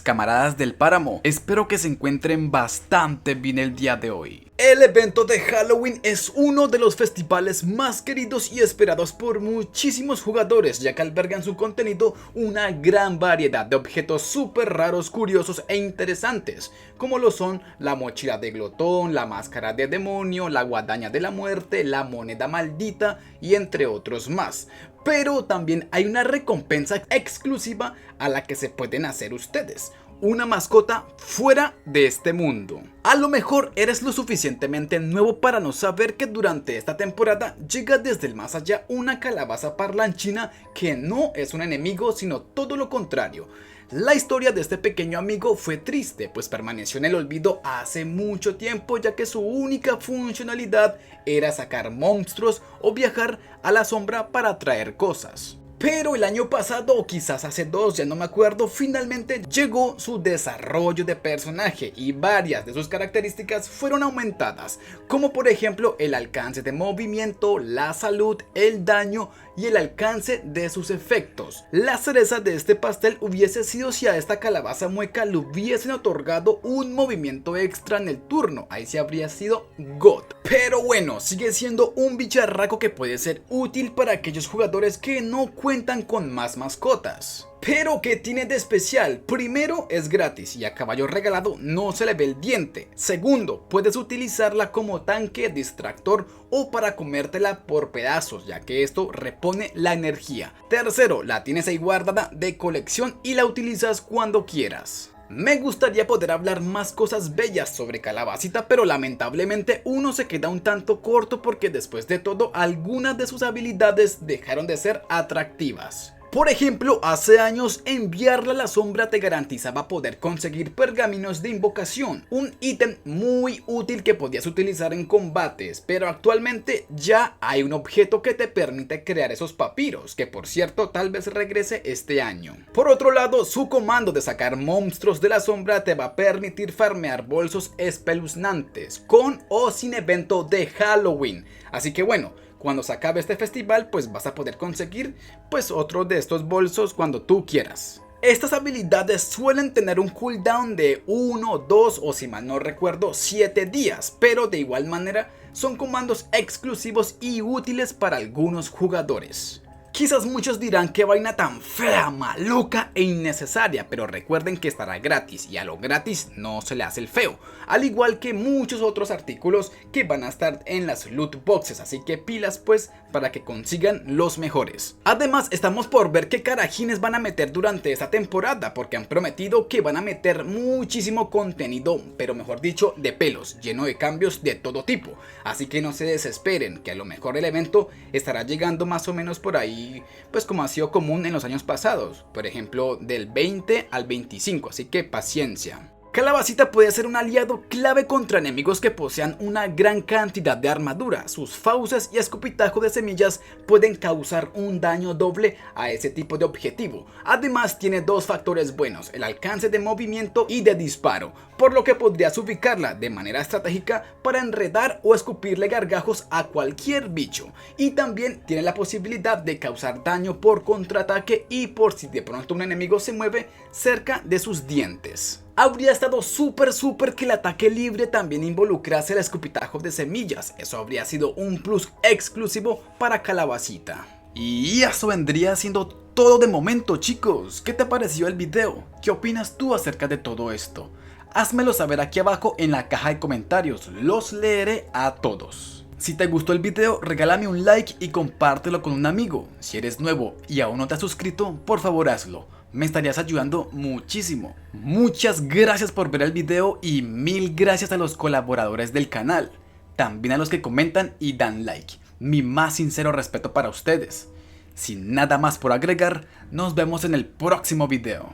buenas, camaradas del páramo. Espero que se encuentren bastante bien el día de hoy. El evento de Halloween es uno de los festivales más queridos y esperados por muchísimos jugadores, ya que alberga en su contenido una gran variedad de objetos súper raros, curiosos e interesantes, como lo son la mochila de glotón, la máscara de demonio, la guadaña de la muerte, la moneda maldita y entre otros más. Pero también hay una recompensa exclusiva a la que se pueden hacer ustedes: una mascota fuera de este mundo. A lo mejor eres lo suficientemente nuevo para no saber que durante esta temporada llega desde el más allá una calabaza parlanchina que no es un enemigo, sino todo lo contrario. La historia de este pequeño amigo fue triste, pues permaneció en el olvido hace mucho tiempo, ya que su única funcionalidad era sacar monstruos o viajar a la sombra para traer cosas. Pero el año pasado, o quizás hace dos, ya no me acuerdo, finalmente llegó su desarrollo de personaje y varias de sus características fueron aumentadas, como por ejemplo el alcance de movimiento, la salud, el daño y el alcance de sus efectos. La cereza de este pastel hubiese sido si a esta calabaza mueca le hubiesen otorgado un movimiento extra en el turno, ahí sí habría sido God. Pero bueno, sigue siendo un bicharraco que puede ser útil para aquellos jugadores que no cuentan con más mascotas. Pero ¿qué tiene de especial? Primero, es gratis y a caballo regalado no se le ve el diente. Segundo, puedes utilizarla como tanque, distractor o para comértela por pedazos, ya que esto repone la energía. Tercero, la tienes ahí guardada de colección y la utilizas cuando quieras. Me gustaría poder hablar más cosas bellas sobre Calabacita, pero lamentablemente uno se queda un tanto corto porque después de todo algunas de sus habilidades dejaron de ser atractivas. Por ejemplo, hace años enviarla a la sombra te garantizaba poder conseguir pergaminos de invocación, un ítem muy útil que podías utilizar en combates, pero actualmente ya hay un objeto que te permite crear esos papiros, que por cierto tal vez regrese este año. Por otro lado, su comando de sacar monstruos de la sombra te va a permitir farmear bolsos espeluznantes, con o sin evento de Halloween, así que bueno, cuando se acabe este festival pues vas a poder conseguir pues otro de estos bolsos cuando tú quieras. Estas habilidades suelen tener un cooldown de 1, 2 o si mal no recuerdo 7 días, pero de igual manera son comandos exclusivos y útiles para algunos jugadores. Quizás muchos dirán qué vaina tan fea, maluca e innecesaria, pero recuerden que estará gratis y a lo gratis no se le hace el feo, al igual que muchos otros artículos que van a estar en las loot boxes, así que pilas pues para que consigan los mejores. Además estamos por ver qué carajines van a meter durante esta temporada, porque han prometido que van a meter muchísimo contenido, pero mejor dicho de pelos, lleno de cambios de todo tipo, así que no se desesperen, que a lo mejor el evento estará llegando más o menos por ahí pues como ha sido común en los años pasados, por ejemplo del 20 al 25, así que paciencia. Calabacita puede ser un aliado clave contra enemigos que posean una gran cantidad de armadura. Sus fauces y escupitajo de semillas pueden causar un daño doble a ese tipo de objetivo. Además tiene dos factores buenos: el alcance de movimiento y de disparo, por lo que podrías ubicarla de manera estratégica para enredar o escupirle gargajos a cualquier bicho. Y también tiene la posibilidad de causar daño por contraataque y por si de pronto un enemigo se mueve cerca de sus dientes. Habría estado súper que el ataque libre también involucrase el escupitajo de semillas. Eso habría sido un plus exclusivo para Calabacita. Y eso vendría siendo todo de momento, chicos. ¿Qué te pareció el video? ¿Qué opinas tú acerca de todo esto? Házmelo saber aquí abajo en la caja de comentarios. Los leeré a todos. Si te gustó el video, regálame un like y compártelo con un amigo. Si eres nuevo y aún no te has suscrito, por favor hazlo. Me estarías ayudando muchísimo. Muchas gracias por ver el video y mil gracias a los colaboradores del canal. También a los que comentan y dan like. Mi más sincero respeto para ustedes. Sin nada más por agregar, nos vemos en el próximo video.